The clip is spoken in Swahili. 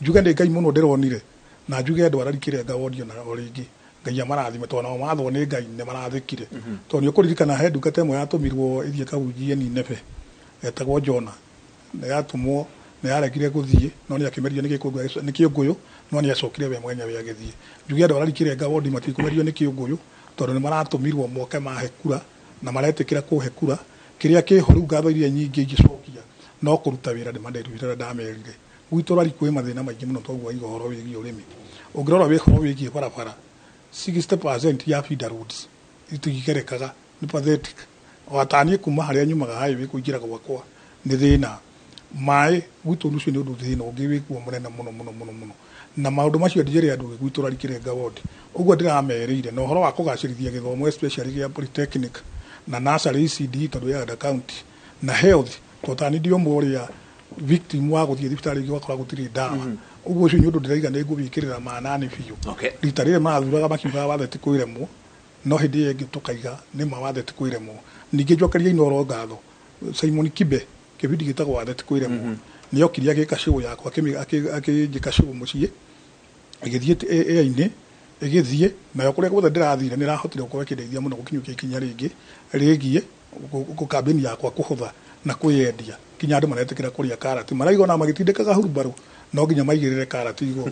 njuge ndä ngai må no ndä ronire na njuge andå ararikä re ngawodio na o rä ngä ngai amarathime tondå nao mathwo nä ngai nä marathä tondå nä å kå ririkana he ndungata ĩmwe yatå mirwo ĩthiĩ kahunjie Nineve etagwo Jona nä yatũmwo nä yaregire gå thiä no nä akä nä kä å ngå yå no nä acokire we mwenyewe agä thiä njuge andå ararikä re ngawodi matikå merio nä kä å ngå yå tondå nä maratå mirwo moke mahe kura na maretä kä ra kå he kura kä rä a kä ho rä u ngatho iria nyingä ingĩcokia no kå ruta wä ra ndä manderutire ndamerire gwitå rari kwä mathä na maingä må no twaguo iga horo wä giä å rä mi å ngä rora wä horo wä giä barabara 60% ya feeder roads itigerekaga nä pathetic wataniä kuma harä a nyumaga highway kå ingä ra gwakwa nä thä na maä gwitå å cio nä å ndå thä na å ngä wä kuo må nene må no må no må no må no na maå ndå macio ndijä andå gwitå rarikä re ngawodi å guo ndä ramerä ire na å horo wa kå gacä rithia gä thomo especially gä a polytechnic na nursery ECD tondå ya county na health totani ndio må rä a victim wa gå thiä thibitarä ingä wakora gå tirä ndawa å guo å cio nä å ndå ndä raiga nä ngå wä kä rä ra manani biå rita rä rä marathuraga makiugaga wathe ti kwä remwo no hä ndä ä ngä tå kaiga nä ma wathe ti kwä remwo ningä njokeria inoro ngatho Simon Kibe kä bindi gä tagwo wathe ti kwä remwo nä okirie agä ka cå yakwa akä njä ka cå må ciä agä thiä ä-inä ĩgä thiä nayo kå rä a guothe ndä rathire nä rahotire gå korwo ä kä ndeithia må no gå kinyå kia ikinya rä ngä rä giä gå kambäni yakwa kå hå tha na kwä yendia kinya andå maretä kä ra kå rä a karati maraigona magä tindä kaga hurumbarå no nginya maigä rä re karati igå